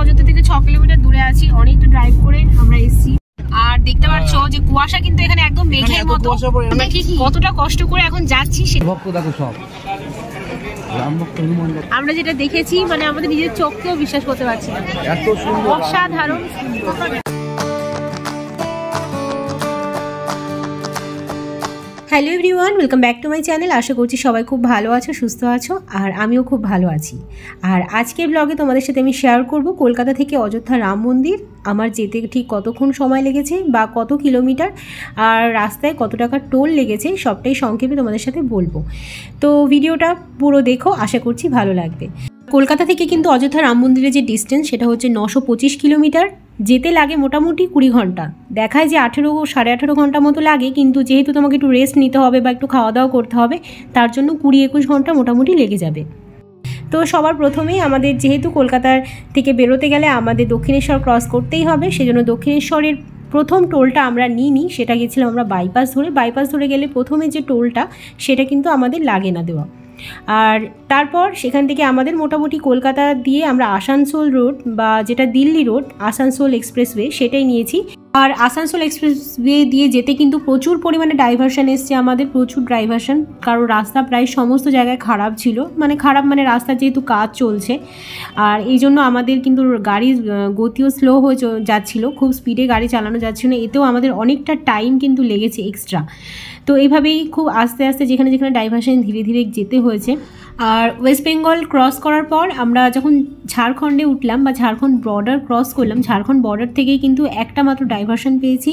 অযোধ্যা থেকে 6 কিলোমিটার দূরে আছি, অনেকটা ড্রাইভ করে আমরা এসেছি। আর দেখতে পাচ্ছ যে কুয়াশা কিন্তু এখানে একদম মেঘের মতো, আমরা ঠিক কতটা কষ্ট করে এখন যাচ্ছি। আমরা যেটা দেখেছি মানে আমাদের নিজের চোখকেও বিশ্বাস করতে পারছি না, এত সুন্দর, অসাধারণ সুন্দর। Hello everyone, welcome back to my channel. আশা করছি সবাই খুব ভালো আছো, সুস্থ আছো, আর আমিও খুব ভালো আছি। আর আজকের ব্লগে তোমাদের সাথে আমি শেয়ার করব কলকাতা থেকে অযোধ্যা রাম মন্দির আমার যেতে ঠিক কতক্ষণ সময় লেগেছে বা কত কিলোমিটার, আর রাস্তায় কত টাকার টোল লেগেছে, সবটাই সংক্ষেপে তোমাদের সাথে বলবো। তো ভিডিওটা পুরো দেখো, আশা করছি ভালো লাগবে। কলকাতা থেকে কিন্তু অযোধ্যা রাম মন্দিরের যে ডিস্টেন্স সেটা হচ্ছে 925 কিলোমিটার। যেতে লাগে মোটামুটি 20 ঘন্টা, দেখায় যে 18 সাড়ে 18 ঘন্টা মতো লাগে, কিন্তু যেহেতু তোমাকে একটু রেস্ট নিতে হবে বা একটু খাওয়া দাওয়া করতে হবে, তার জন্য 20-21 ঘন্টা মোটামুটি লেগে যাবে। তো সবার প্রথমেই আমাদের যেহেতু কলকাতার থেকে বেরোতে গেলে আমাদের দক্ষিণেশ্বর ক্রস করতেই হবে, সেজন্য দক্ষিণেশ্বরের প্রথম টোলটা আমরা নিই, সেটা গেছিলাম আমরা বাইপাস ধরে গেলে প্রথমে যে টোলটা সেটা কিন্তু আমাদের লাগে না দেওয়া। আর তারপর সেখান থেকে আমাদের মোটামুটি কলকাতা দিয়ে আমরা আসানসোল রোড বা যেটা দিল্লি রোড আসানসোল এক্সপ্রেসওয়ে সেটাই নিয়েছি। আর আসানসোল এক্সপ্রেসওয়ে দিয়ে যেতে কিন্তু প্রচুর পরিমাণে ডাইভারশন এসছে আমাদের, প্রচুর ডাইভারশন, কারণ রাস্তা প্রায় সমস্ত জায়গায় খারাপ ছিল, মানে রাস্তা যেহেতু কাজ চলছে, আর এই জন্য আমাদের কিন্তু গাড়ির গতিও স্লো হয়ে যাচ্ছিলো, খুব স্পিডে গাড়ি চালানো যাচ্ছিল না, এতেও আমাদের অনেকটা টাইম কিন্তু লেগেছে এক্সট্রা। তো এইভাবেই খুব আস্তে আস্তে যেখানে যেখানে ডাইভারশন ধীরে ধীরে যেতে হয়েছে। আর ওয়েস্ট বেঙ্গল ক্রস করার পর আমরা যখন ঝাড়খণ্ডে উঠলাম বা ঝাড়খণ্ড বর্ডার ক্রস করলাম, ঝাড়খণ্ড বর্ডার থেকেই কিন্তু একটা মাত্র ডাইভারশন পেয়েছি,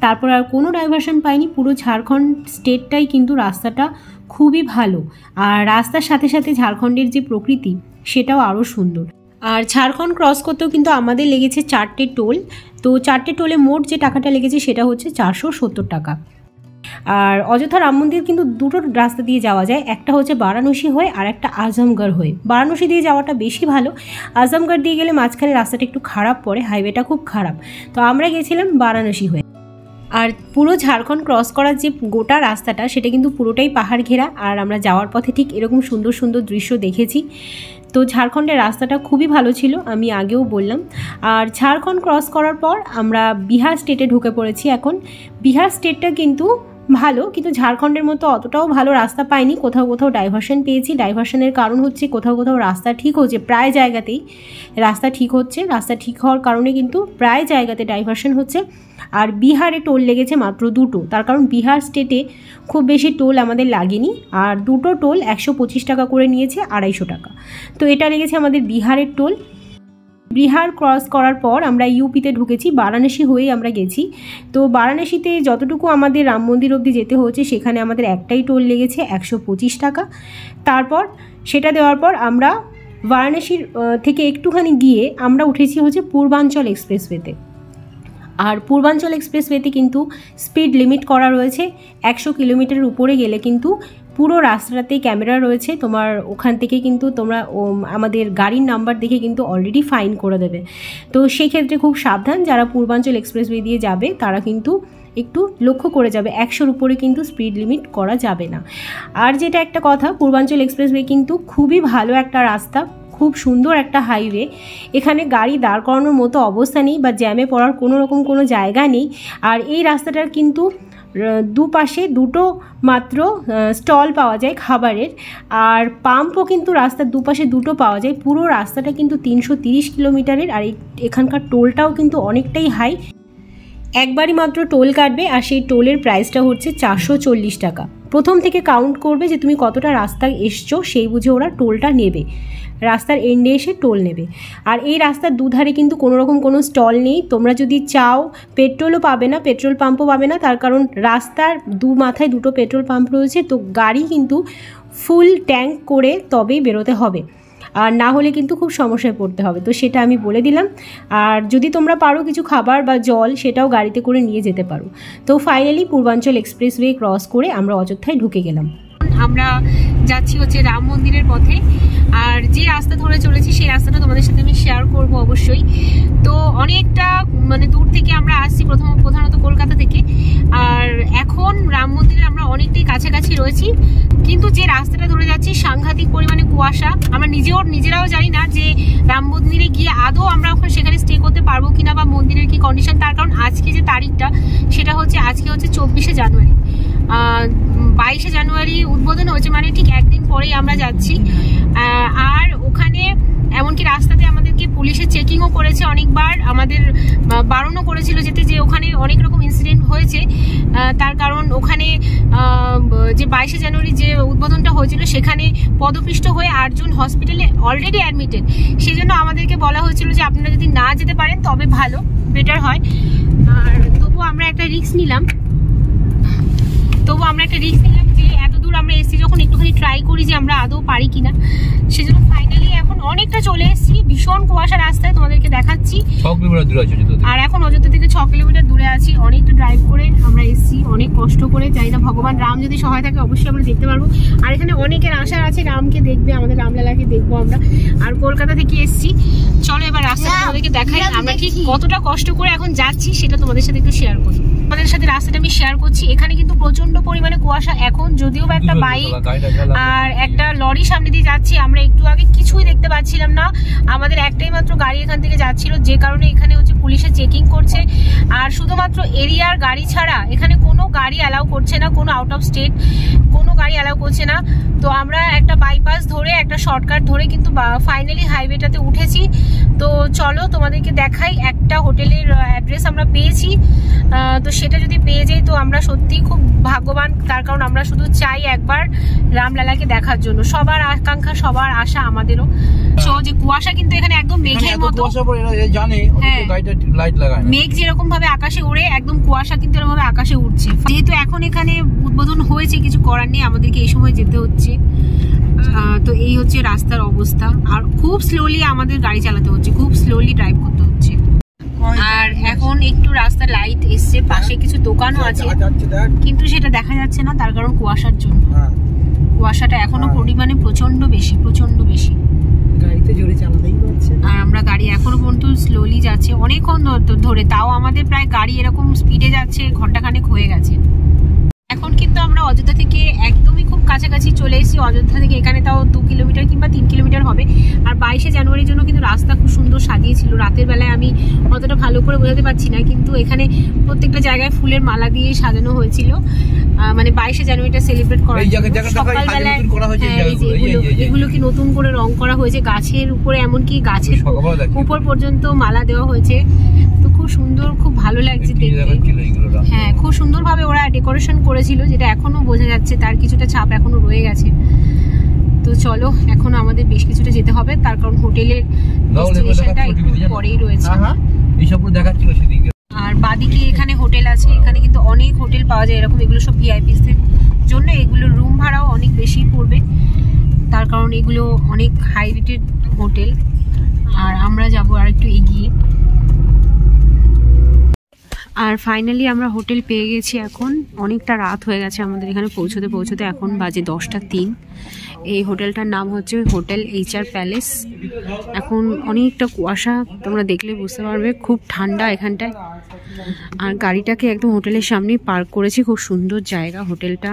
তারপর আর কোনো ডাইভারশন পাইনি। পুরো ঝাড়খণ্ড স্টেটটাই কিন্তু রাস্তাটা খুবই ভালো, আর রাস্তার সাথে সাথে ঝাড়খণ্ডের যে প্রকৃতি সেটাও আরও সুন্দর। আর ঝাড়খণ্ড ক্রস করতেও কিন্তু আমাদের লেগেছে 4টে টোল। তো 4টে টোলে মোট যে টাকাটা লেগেছে সেটা হচ্ছে 470 টাকা। আর অযোধ্যা রাম মন্দির কিন্তু দুটো রাস্তা দিয়ে যাওয়া যায়, একটা হচ্ছে বারাণসী হয়ে আর একটা আজমগড় হয়ে। বারাণসী দিয়ে যাওয়াটা বেশি ভালো, আজমগড় দিয়ে গেলে মাঝখানে রাস্তাটা একটু খারাপ পড়ে, হাইওয়েটা খুব খারাপ। তো আমরা গেছিলাম বারাণসী হয়ে। আর পুরো ঝাড়খণ্ড ক্রস করার যে গোটা রাস্তাটা সেটা কিন্তু পুরোটাই পাহাড় ঘেরা, আর আমরা যাওয়ার পথে ঠিক এরকম সুন্দর সুন্দর দৃশ্য দেখেছি। তো ঝাড়খণ্ডের রাস্তাটা খুবই ভালো ছিল, আমি আগেও বললাম। আর ঝাড়খণ্ড ক্রস করার পর আমরা বিহার স্টেটে ঢুকে পড়েছি। এখন বিহার স্টেটটা কিন্তু ভালো, কিন্তু ঝাড়খণ্ডের মতো অতটাও ভালো রাস্তা পাইনি, কোথাও কোথাও ডাইভারশন পেয়েছি। ডাইভারশনের কারণ হচ্ছে কোথাও কোথাও রাস্তা ঠিক হচ্ছে, প্রায় জায়গাতেই রাস্তা ঠিক হচ্ছে, রাস্তা ঠিক হওয়ার কারণে কিন্তু প্রায় জায়গাতে ডাইভারশন হচ্ছে। আর বিহারে টোল লেগেছে মাত্র 2টো, তার কারণ বিহার স্টেটে খুব বেশি টোল আমাদের লাগেনি, আর 2টো টোল 125 টাকা করে নিয়েছে, 250 টাকা। তো এটা লেগেছে আমাদের বিহারের টোল। বিহার ক্রস করার পর আমরা ইউপিতে ঢুকেছি, বারাণসী হয়েই আমরা গেছি। তো বারাণসীতে যতটুকু আমাদের রাম মন্দির অবধি যেতে হচ্ছে সেখানে আমাদের একটাই টোল লেগেছে 125 টাকা। তারপর সেটা দেওয়ার পর আমরা বারাণসীর থেকে একটুখানি গিয়ে আমরা উঠেছি হচ্ছে পূর্বাঞ্চল এক্সপ্রেসওয়েতে। আর পূর্বাঞ্চল এক্সপ্রেসওয়েতে কিন্তু স্পিড লিমিট করা রয়েছে, 100 কিলোমিটারের উপরে গেলে কিন্তু পুরো রাস্তাতেই ক্যামেরা রয়েছে, তোমার ওখান থেকে কিন্তু তোমরা আমাদের গাড়ির নাম্বার দেখে কিন্তু অলরেডি ফাইন করে দেবে। তো সেই ক্ষেত্রে খুব সাবধান, যারা পূর্বাঞ্চল এক্সপ্রেসওয়ে দিয়ে যাবে তারা কিন্তু একটু লক্ষ্য করে যাবে, 100-র উপরে কিন্তু স্পিড লিমিট করা যাবে না। আর যেটা একটা কথা, পূর্বাঞ্চল এক্সপ্রেসওয়ে কিন্তু খুবই ভালো একটা রাস্তা, খুব সুন্দর একটা হাইওয়ে, এখানে গাড়ি দাঁড় করানোর মতো অবস্থা নেই বা জ্যামে পড়ার কোনো জায়গা নেই। আর এই রাস্তাটার কিন্তু দুপাশে 2টো মাত্র স্টল পাওয়া যায় খাবারের, আর পাম্পও কিন্তু রাস্তার দুপাশে 2টো পাওয়া যায়। পুরো রাস্তাটা কিন্তু 330 কিলোমিটারের, আর এখানকার টোলটাও কিন্তু অনেকটাই হাই, একবারই মাত্র টোল কাটবে, আর সেই টোলের প্রাইসটা হচ্ছে 440 টাকা। প্রথম থেকে কাউন্ট করবে যে তুমি কতটা রাস্তায় এসছো, সেই বুঝে ওরা টোলটা নেবে, রাস্তার এন্ডে এসে টোল নেবে। আর এই রাস্তার দুধারে কিন্তু কোনো স্টল নেই, তোমরা যদি চাও পেট্রোলও পাবে না, পেট্রোল পাম্পও পাবে না, তার কারণ রাস্তার মাথায় 2টো পেট্রোল পাম্প রয়েছে। তো গাড়ি কিন্তু ফুল ট্যাঙ্ক করে তবেই বেরোতে হবে, আর না হলে কিন্তু খুব সমস্যায় পড়তে হবে। তো সেটা আমি বলে দিলাম। আর যদি তোমরা পারো কিছু খাবার বা জল সেটাও গাড়িতে করে নিয়ে যেতে পারো। তো ফাইনালি পূর্বাঞ্চল এক্সপ্রেসওয়ে ক্রস করে আমরা অযোধ্যায় ঢুকে গেলাম। আমরা যাচ্ছি হচ্ছে রাম মন্দিরের পথে। আর যে রাস্তা ধরে চলেছি সেই রাস্তাটা তোমাদের সাথে আমি শেয়ার করব অবশ্যই। তো অনেকটা মানে দূর থেকে আমরা আসছি, প্রধানত কলকাতা থেকে। আর এখন রাম মন্দিরে আমরা অনেকটাই কাছাকাছি রয়েছি, কিন্তু যে রাস্তাটা ধরে যাচ্ছি সাংঘাতিক পরিমাণে কুয়াশা। আমরা নিজেরাও জানি না যে রাম মন্দিরে গিয়ে আদৌ আমরা ওখানে সেখানে স্টে করতে পারবো কিনা, বা মন্দিরের কি কন্ডিশন। তার কারণ আজকে যে তারিখটা সেটা হচ্ছে আজকে হচ্ছে 24শে জানুয়ারি। 22শে জানুয়ারি উদ্বোধন হয়েছে, মানে ঠিক একদিন পরেই আমরা যাচ্ছি। আর ওখানে এমনকি রাস্তাতে আমাদেরকে পুলিশে চেকিংও করেছে অনেকবার, আমাদের বারণও করেছিল যেতে, যে ওখানে অনেক রকম ইনসিডেন্ট হয়েছে। তার কারণ ওখানে যে 22শে জানুয়ারি যে উদ্বোধনটা হয়েছিল সেখানে পদপিষ্ট হয়ে 8 জন হসপিটালে অলরেডি অ্যাডমিটেড। সেই জন্য আমাদেরকে বলা হয়েছিল যে আপনারা যদি না যেতে পারেন তবে ভালো, বেটার হয়। আর তবুও আমরা একটা রিস্ক নিলাম যে এত দূর আমরা এসেছি যখন একটুখানি ট্রাই করি যে আমরা আদৌ পারি কিনা। সেজন্য ফাইনালি এখন অনেকটা চলে এসেছি, ভীষণ কুয়াশা রাস্তায় তোমাদেরকে দেখাচ্ছি। আর এখন অযোধ্যা থেকে 6 কিলোমিটার দূরে আছি। অনেকটা ড্রাইভ করে আমরা এসেছি, অনেক কষ্ট করে। জানি না ভগবান রাম যদি সহায় থাকে অবশ্যই আমরা দেখতে পারবো। আর এখানে অনেকের আশা আছে রামকে দেখবে, আমাদের রামলালাকে দেখবো আমরা। আর কলকাতা থেকে এসেছি। চলো এবার রাস্তাটা তোমাদেরকে দেখাই, আমরা ঠিক কতটা কষ্ট করে এখন যাচ্ছি সেটা তোমাদের সাথে একটু শেয়ার করি। আমাদের সাথে রাস্তাটা আমি শেয়ার করছি। এখানে কিন্তু প্রচন্ড পরিমাণে কুয়াশা এখন, যদিও বা একটা বাইক আর একটা লরি সামনে দিয়ে যাচ্ছি। আমরা একটু আগে কিছুই দেখতে পাচ্ছিলাম না, আমাদের একটাই মাত্র গাড়ি এখান থেকে যাচ্ছিল, যে কারণে এখানে হচ্ছে পুলিশে চেকিং করছে। আর শুধুমাত্র এরিয়ার গাড়ি ছাড়া এখানে কোনো গাড়ি অ্যালাউ করছে না, কোনো আউট অফ স্টেট কোনো গাড়ি অ্যালাউ করছে না। তো আমরা একটা বাইপাস ধরে, একটা শর্টকাট ধরে কিন্তু ফাইনালি হাইওয়েটাতে উঠেছি। তো চলো তোমাদেরকে দেখাই। একটা হোটেলের অ্যাড্রেস আমরা পেয়েছি, তো সেটা যদি পেয়ে যাই তো আমরা সত্যিই খুব ভাগ্যবান। তার কারণ আমরা শুধু চাই একবার রামলালাকে দেখার জন্য, সবার আকাঙ্ক্ষা সবার আশা আমাদেরও। যে কুয়াশা কিন্তু এখানে একদম মেঘের মতো, মেঘ যেরকম ভাবে আকাশে উড়ে একদম কুয়াশা কিন্তু এরকম ভাবে আকাশে উঠছে। যেহেতু এখন এখানে উদ্বোধন হয়েছে, কিছু করার নেই, আমাদেরকে এই সময় যেতে হচ্ছে। তো এই হচ্ছে রাস্তার অবস্থা। আর খুব স্লোলি আমাদের গাড়ি চালাতে হচ্ছে, খুব স্লোলি ড্রাইভ করতে হচ্ছে। আর এখন একটু রাস্তার লাইট এসছে, পাশে কিছু দোকানও আছে কিন্তু সেটা দেখা যাচ্ছে না, তার কারণ কুয়াশার জন্য। কুয়াশাটা এখনো পরিমাণে প্রচন্ড বেশি। গাড়িতে জোরে চালাতেই হচ্ছে। আর আমরা গাড়ি এখনো পর্যন্ত স্লোলি যাচ্ছে অনেকক্ষণ ধরে, তাও আমাদের প্রায় গাড়ি এরকম স্পিডে যাচ্ছে, ঘন্টাখানেক হয়ে গেছে। এখন কিন্তু আমরা অযোধ্যা থেকে একদমই খুব কাছাকাছি চলে এসেছি। অযোধ্যা থেকে এখানে তাও 2 কিলোমিটার কিংবা 3 কিলোমিটার হবে। আর 22শে জানুয়ারির জন্য কিন্তু রাস্তা খুব সুন্দর সাজিয়েছিল। রাতের বেলায় আমি অতটা ভালো করে বোঝাতে পারছি না, কিন্তু এখানে প্রত্যেকটা জায়গায় ফুলের মালা দিয়ে সাজানো হয়েছিল, মানে 22শে জানুয়ারিটা সেলিব্রেট করার জন্য। সকালবেলায় এগুলো কি নতুন করে রং করা হয়েছে, গাছের উপরে এমনকি গাছের উপর পর্যন্ত মালা দেওয়া হয়েছে। তো খুব সুন্দর, খুব ভালো লাগছে দেখতে। হ্যাঁ, খুব সুন্দরভাবে ওরা ডেকোরেশন করেছিল, যেটা এখনো বোঝা যাচ্ছে তার কিছুটা ছাপ এখনো রয়ে গেছে। তো চলো এখন আমাদের বেশ কিছুটা যেতে হবে, তার কারণ হোটেলের ডেস্টিনেশনটা একটু পরেই রয়েছে। আর বাদিকে এখানে হোটেল আছে, এখানে কিন্তু অনেক হোটেল পাওয়া যায় এরকম। এগুলো সব ভিআইপিসদের জন্য, এগুলোর রুম ভাড়াও অনেক বেশি পড়বে, তার কারণ এগুলো অনেক হাই রেটেড হোটেল। আর আমরা যাব আর একটু এগিয়ে। আর ফাইনালি আমরা হোটেল পেয়ে গেছি। এখন অনেকটা রাত হয়ে গেছে আমাদের এখানে পৌঁছতে। এখন বাজে 10টা 3। এই হোটেলটার নাম হচ্ছে হোটেল HR প্যালেস। এখন অনেকটা কুয়াশা, তোমরা দেখলে বুঝতে পারবে, খুব ঠান্ডা এখানটায়। আর গাড়িটাকে একদম হোটেলের সামনেই পার্ক করেছি, খুব সুন্দর জায়গা। হোটেলটা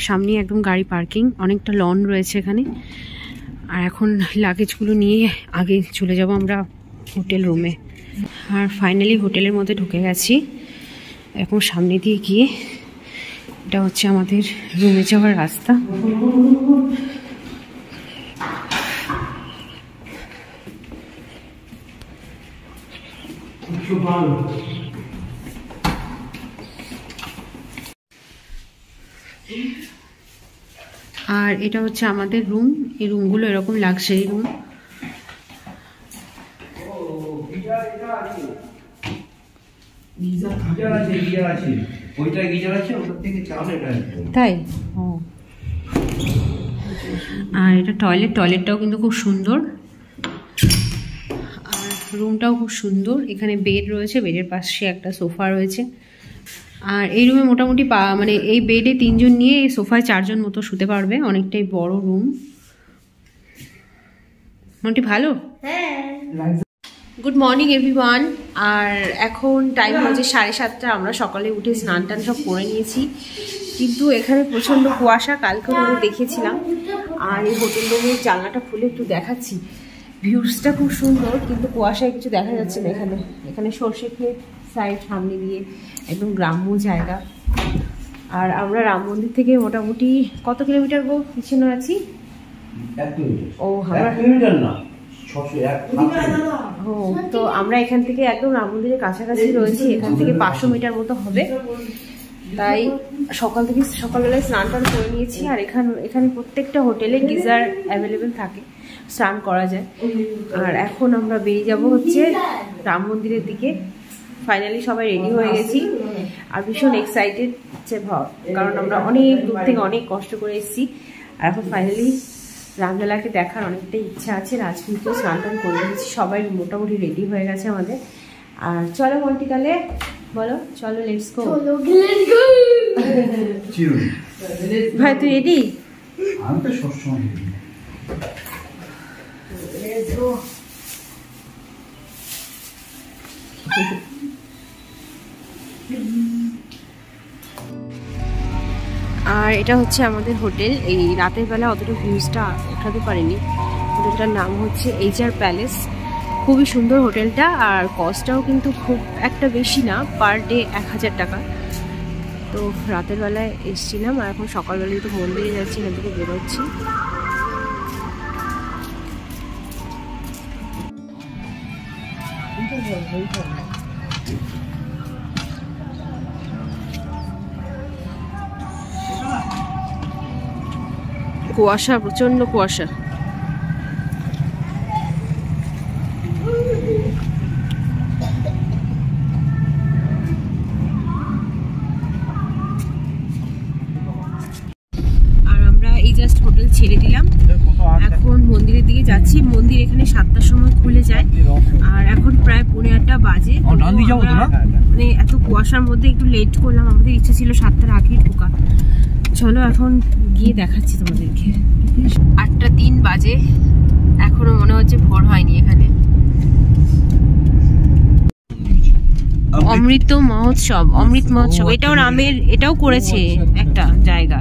সামনে একদম গাড়ি পার্কিং, অনেকটা লন রয়েছে এখানে। আর এখন লাগেজগুলো নিয়ে আগে চলে যাব আমরা হোটেল রুমে। আর ফাইনালি হোটেলের মধ্যে ঢুকে গেছি। এখন সামনে দিয়ে গিয়ে এটা হচ্ছে আমাদের রুমে যাওয়ার রাস্তা। আর এটা হচ্ছে আমাদের রুম। এই রুমগুলো এরকম লাক্সারি রুম। তাই? ও, আর এটা টয়লেটটাও কিন্তু খুব সুন্দর। আর রুমটাও খুব সুন্দর। এখানে বেড রয়েছে, বেডের পাশে একটা সোফা রয়েছে। আর এই রুমে মোটামুটি মানে এই বেডে 3 জন নিয়ে এই সোফায় 4 জন মতো শুতে পারবে, অনেকটাই বড় রুম। মোটামুটি ভালো। Good morning everyone. আর এখন টাইম হচ্ছে 7:30। আমরা সকালে উঠে স্নান টান সব করে নিয়েছি, কিন্তু এখানে প্রচণ্ড কুয়াশা, কালকেও আমি দেখেছিলাম। আর এই হোটেল রুমের জানলাটা খুলে একটু দেখাচ্ছি, ভিউসটা খুব সুন্দর, কিন্তু কুয়াশায় কিছু দেখা যাচ্ছে না। এখানে সর্ষে ক্ষেত সাইড সামনে দিয়ে একদম গ্রাম্য জায়গা। আর আমরা রাম মন্দির থেকে মোটামুটি কত কিলোমিটার গো পিছনে আছি? 1 কিলোমিটার। ও আমরা 1 কিলোমিটার না, তো আমরা এখান থেকে একদম রাম মন্দিরের কাছাকাছি রয়েছি। এখান থেকে 500 মিটার মতো হবে। তাই সকালবেলায় স্নান টান করে নিয়েছি। আর এখানে প্রত্যেকটা হোটেলে গিজার অ্যাভেলেবেল থাকে, স্নান করা যায়। আর এখন আমরা বেরিয়ে যাব হচ্ছে রাম মন্দিরের দিকে। ফাইনালি সবাই রেডি হয়ে গেছি আর ভীষণ এক্সাইটেড হচ্ছে, কারণ আমরা অনেক দূর থেকে অনেক কষ্ট করে এসেছি। আর এখন ফাইনালি রামলালাকে দেখার অনেকটাই ইচ্ছা আছে। রাজপুরকেও স্নান টান করে দিয়েছি, সবাই মোটামুটি রেডি হয়ে গেছে আমাদের। আর চলো মন্টি, তাহলে বলো, চলো লেটস গো। ভাই তুই রেডি? আমি তো সবসময় রেডি। Let's go. আর এটা হচ্ছে আমাদের হোটেল। এই রাতের বেলা অতটা ভিউজটা ওঠাতে পারিনি। হোটেলটার নাম হচ্ছে HR প্যালেস। খুবই সুন্দর হোটেলটা, আর কস্টটাও কিন্তু খুব একটা বেশি না, পার ডে 1000 টাকা। তো রাতের বেলায় এসেছিলাম, আর এখন সকালবেলায় তো মন্দিরে যাচ্ছি, এখান থেকে বেরোচ্ছি। কুয়াশা, প্রচন্ড কুয়াশা। আর আমরা এই জাস্ট হোটেল ছেড়ে দিলাম, এখন মন্দিরের দিকে যাচ্ছি। মন্দির এখানে 7টার সময় খুলে যায়, আর এখন প্রায় 8:30 বাজে। মানে এত কুয়াশার মধ্যে একটু লেট করলাম, আমাদের ইচ্ছে ছিল 7টার আগে ঢোকা। চলো এখন গিয়ে দেখাচ্ছি তোমাদেরকে। 8:03 বাজে, এখনো মনে হচ্ছে ভোর হয়নি। এখানে অমৃত মহোৎসব, এটাও রামের, এটাও করেছে একটা জায়গা,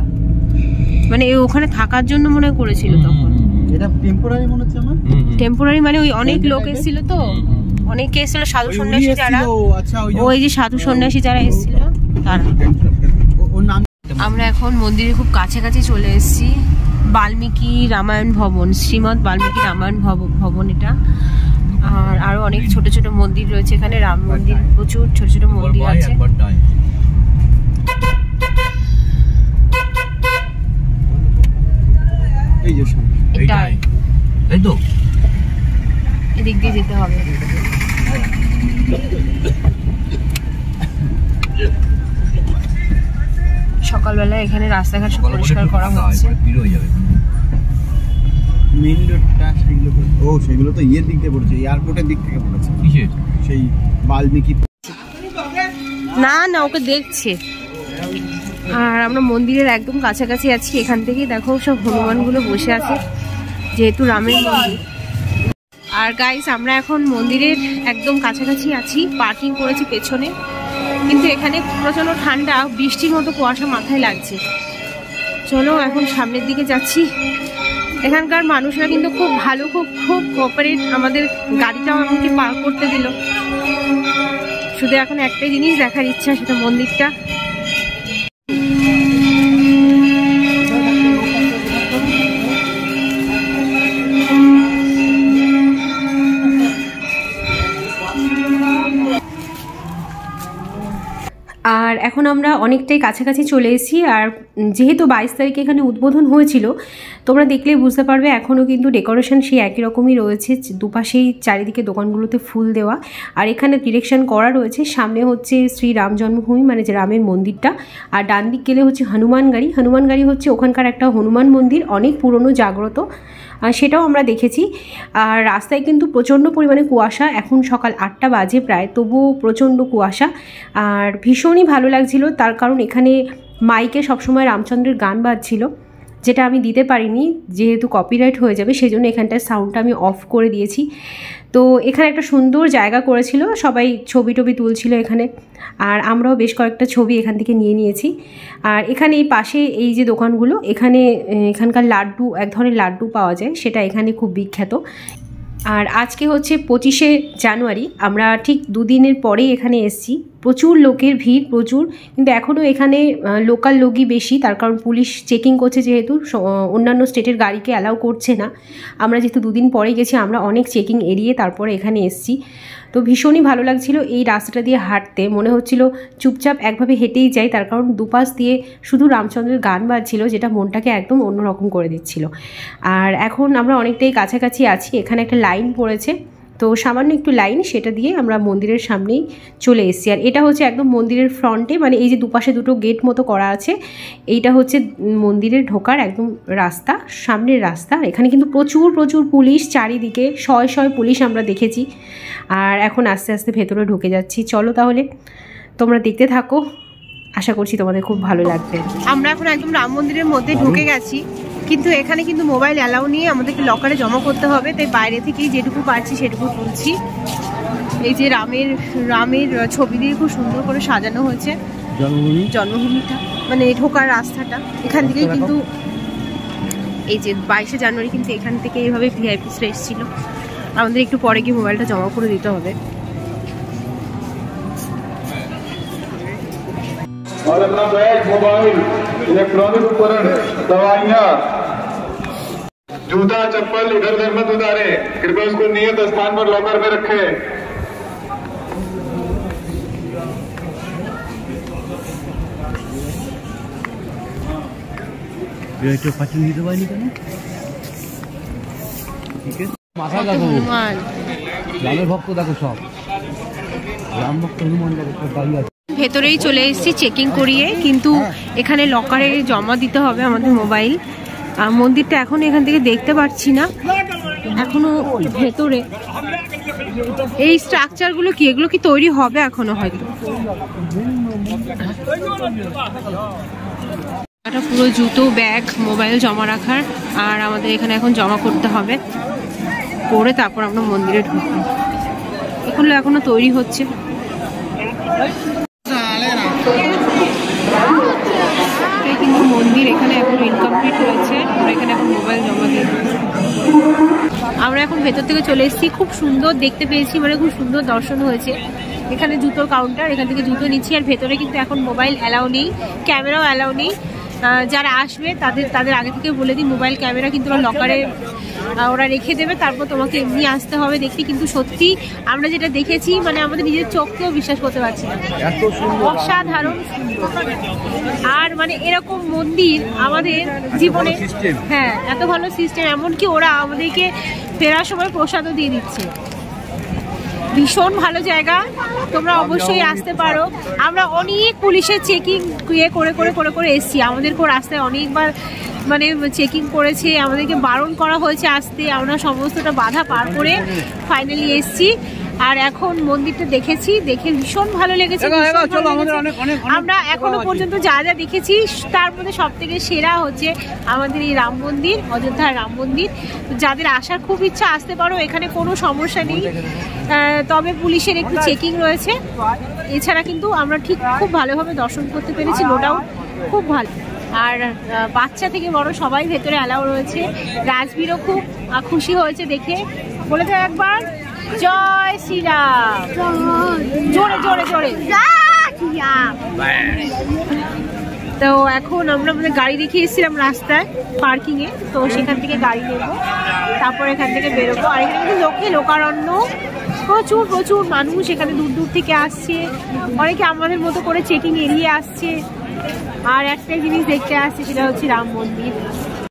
মানে ওখানে থাকার জন্য মনে হয় করেছিল তখন। এটা টেম্পোরারি মনে হচ্ছে আমার। টেম্পোরারি মানে ওই অনেক লোক এসেছিল, তো অনেকে এসেছিল, সাধু সন্ন্যাসী যারা, ওই যে সাধু সন্ন্যাসী যারা এসেছিল তারা। আমরা এখন মন্দিরের খুব কাছাকাছি চলে এসেছি। বাল্মীকি রামায়ণ ভবন, শ্রীমৎ বাল্মীকি রামায়ণ ভবন এটা। আর আরো অনেক ছোট ছোট মন্দির রয়েছে এখানে, রাম মন্দির, প্রচুর ছোট ছোট মন্দির আছে। এদিক দিয়ে যেতে হবে। সকালবেলা এখানে রাস্তাঘাট পরিষ্কার করা হচ্ছে। মেইন রোডটা সেগুলো তো ইয়ের দিক থেকে পড়েছে, এয়ারপোর্টের দিক থেকে পড়েছে। সেই বাল্মীকি না, ওকে দেখছে। আর আমরা মন্দিরের একদম কাছাকাছি আছি। এখান থেকেই দেখো সব হনুমানগুলো বসে আছে, যেহেতু রামের মন্দির। আর গাইস, আমরা এখন মন্দিরের একদম কাছাকাছি আছি, পার্কিং করেছি পেছনে। কিন্তু এখানে প্রচন্ড ঠান্ডা, বৃষ্টির মতো কুয়াশা মাথায় লাগছে। চলো এখন সামনের দিকে যাচ্ছি। এখানকার মানুষরা কিন্তু খুব ভালো, খুব কোঅপারেট। আমাদের গাড়িটাও আমাকে পার্ক করতে দিল। শুধু এখন একটাই জিনিস দেখার ইচ্ছা, সেটা মন্দিরটা। আর এখন আমরা অনেকটাই কাছাকাছি চলে এসেছি। আর যেহেতু 22 তারিখে এখানে উদ্বোধন হয়েছিল, তোমরা দেখলেই বুঝতে পারবে এখনও কিন্তু ডেকোরেশন সেই একই রকমই রয়েছে। দুপাশেই চারিদিকে দোকানগুলোতে ফুল দেওয়া, আর এখানে ডিরেকশন করা রয়েছে। সামনে হচ্ছে শ্রী রাম জন্মভূমি, মানে যে রামের মন্দিরটা। আর ডান দিক গেলে হচ্ছে হনুমান গাড়ি হচ্ছে ওখানকার একটা হনুমান মন্দির, অনেক পুরনো, জাগ্রত। সেটাও আমরা দেখেছি। আর রাস্তায় কিন্তু প্রচণ্ড পরিমাণে কুয়াশা, এখন সকাল 8টা বাজে প্রায়, তবুও প্রচণ্ড কুয়াশা। আর ভীষণই ভালো লাগছিল, তার কারণ এখানে মাইকে সবসময় রামচন্দ্রের গান বাজছিল, যেটা আমি দিতে পারিনি যেহেতু কপিরাইট হয়ে যাবে, সেই জন্য এখানটার সাউন্ডটা আমি অফ করে দিয়েছি। তো এখানে একটা সুন্দর জায়গা করেছিল, সবাই ছবি টবি তুলছিল এখানে, আর আমরাও বেশ কয়েকটা ছবি এখান থেকে নিয়ে নিয়েছি। আর এখানে এই পাশে এই যে দোকানগুলো, এখানকার লাড্ডু, এক ধরনের লাড্ডু পাওয়া যায়, সেটা এখানে খুব বিখ্যাত। আর আজকে হচ্ছে 25শে জানুয়ারি, আমরা ঠিক 2 দিনের পরেই এখানে এসেছি। প্রচুর লোকের ভিড়, প্রচুর, কিন্তু এখনও এখানে লোকাল লোকই বেশি, তার কারণ পুলিশ চেকিং করছে, যেহেতু অন্যান্য স্টেটের গাড়িকে অ্যালাউ করছে না। আমরা যেহেতু 2 দিন পরে গেছি, আমরা অনেক চেকিং এড়িয়ে তারপরে এখানে এসেছি। তো ভীষণই ভালো লাগছিল এই রাস্তাটা দিয়ে হাঁটতে, মনে হচ্ছিল চুপচাপ একভাবে হেঁটেই যাই, তার কারণ দুপাশ দিয়ে শুধু রামচন্দ্রের গান বাজছিল, যেটা মনটাকে একদম অন্যরকম করে দিচ্ছিল। আর এখন আমরা অনেকটাই কাছাকাছি আছি, এখানে একটা লাইন পড়েছে, তো সামান্য একটু লাইন, সেটা দিয়ে আমরা মন্দিরের সামনেই চলে এসেছি। আর এটা হচ্ছে একদম মন্দিরের ফ্রন্টে, মানে এই যে দুপাশে দুটো গেট মতো করা আছে, এইটা হচ্ছে মন্দিরের ঢোকার একদম রাস্তা, সামনের রাস্তা। এখানে কিন্তু প্রচুর প্রচুর পুলিশ, চারিদিকে শয়ে শয়ে পুলিশ আমরা দেখেছি। আর এখন আস্তে আস্তে ভেতরে ঢুকে যাচ্ছি। চলো তাহলে তোমরা দেখতে থাকো, আশা করছি তোমাদের খুব ভালো লাগবে। আমরা এখন একদম রাম মন্দিরের মধ্যে ঢুকে গেছি, কিন্তু এখানে কিন্তু মোবাইল অ্যালাউ নিয়ে আমাদেরকে লকারে জমা করতে হবে, তাই বাইরে থেকেই যেটুকু পারছি সেটুকু তুলছি। এই যে রামের ছবি দিয়ে খুব সুন্দর করে সাজানো হয়েছে জন্মভূমিটা, মানে ঢোকার রাস্তাটা এখান থেকেই। কিন্তু এই যে 22শে জানুয়ারি কিন্তু এখান থেকে এইভাবে ভিআইপিসরা এসেছিল। আমাদের একটু পরে গিয়ে মোবাইলটা জমা করে দিতে হবে। और अपना बैग, मोबाइल, इलेक्ट्रॉनिक उपकरण, दवाइयाँ, जूता चप्पल इधर उधर मत उतारे, कृपया उसको नियत स्थान पर लॉकर में रखें। মাথা দেখো, রামের ভক্ত দেখো, সব রাম ভক্ত, হনুমান ভক্ত। ভেতরেই চলে এসেছি চেকিং করিয়ে, কিন্তু এখানে লকারে জমা দিতে হবে আমাদের মোবাইল। আর মন্দিরটা এখন এখান থেকে দেখতে পাচ্ছি না, এখনো ভেতরে। এই স্ট্রাকচারগুলো কি, এগুলো কি তৈরি হবে এখনো হয়তো? একটা পুরো জুতো, ব্যাগ, মোবাইল জমা রাখার, আর আমাদের এখানে এখন জমা করতে হবে, করে তারপর আমরা মন্দিরে ঢুকবো। এগুলো এখনো তৈরি হচ্ছে। কিন্তু মন্দির এখানে এখন ইনকমপ্লিট হয়েছে, আমরা এখানে এখন মোবাইল জমা দিয়ে আমরা এখন ভেতর থেকে চলে এসেছি। খুব সুন্দর দেখতে পেয়েছি, মানে খুব সুন্দর দর্শন হয়েছে। এখানে জুতোর কাউন্টার, এখান থেকে জুতো নিচ্ছি। আর ভেতরে কিন্তু এখন মোবাইল অ্যালাউ নেই, ক্যামেরাও অ্যালাউ নেই। যারা আসবে তাদের আগে থেকে বলে দিই, মোবাইল ক্যামেরা কিন্তু লকারে ওরা রেখে দেবে, তারপর তোমাকে এমনি আসতে হবে দেখতে। কিন্তু সত্যি আমরা যেটা দেখেছি, মানে আমাদের নিজের চোখকেও বিশ্বাস করতে পারছি না, অসাধারণ সুন্দর। আর মানে এরকম মন্দির আমাদের জীবনে, হ্যাঁ, এত ভালো সিস্টেম, এমনকি ওরা আমাদেরকে ফেরার সময় প্রসাদও দিয়ে দিচ্ছে। ভীষণ ভালো জায়গা, তোমরা অবশ্যই আসতে পারো। আমরা অনেক পুলিশের চেকিং করে করে করে করে এসছি, আমাদেরকেও রাস্তায় অনেকবার মানে চেকিং করেছে, আমাদেরকে বারণ করা হয়েছে আসতে। আমরা সমস্তটা বাধা পার করে ফাইনালি এসছি। আর এখন মন্দিরটা দেখেছি, দেখে ভীষণ ভালো লেগেছে। আমরা এখনো পর্যন্ত যা যা দেখেছি তার মধ্যে সব থেকে সেরা হচ্ছে আমাদের এই রাম মন্দির, অযোধ্যার রাম মন্দির। যাদের আসার খুব ইচ্ছা আসতে পারো, এখানে কোনো সমস্যা নেই, তবে পুলিশের একটু চেকিং রয়েছে। এছাড়া কিন্তু আমরা ঠিক খুব ভালোভাবে দর্শন করতে পেরেছি, নো ডাউট, খুব ভালো। আর বাচ্চা থেকে বড় সবাই ভেতরে অ্যালাউ রয়েছে। রাজবীরও খুব খুশি হয়েছে দেখে, বলে দেয় একবার জয় শ্রীরাম, জোরে জোরে জোরে। তো এখন আমরা আমাদের গাড়ি রেখে এসেছিলাম রাস্তায় পার্কিংয়ে, তো সেখান থেকে গাড়ি নেবো, তারপর এখান থেকে বেরোবো। আর এখানে কিন্তু লোকারণ্য, প্রচুর প্রচুর মানুষ এখানে দূর দূর থেকে আসছে, অনেকে আমাদের মতো করে চেকিং এড়িয়ে আসছে। আর একটা জিনিস দেখতে আসছে, সেটা হচ্ছে রাম মন্দির।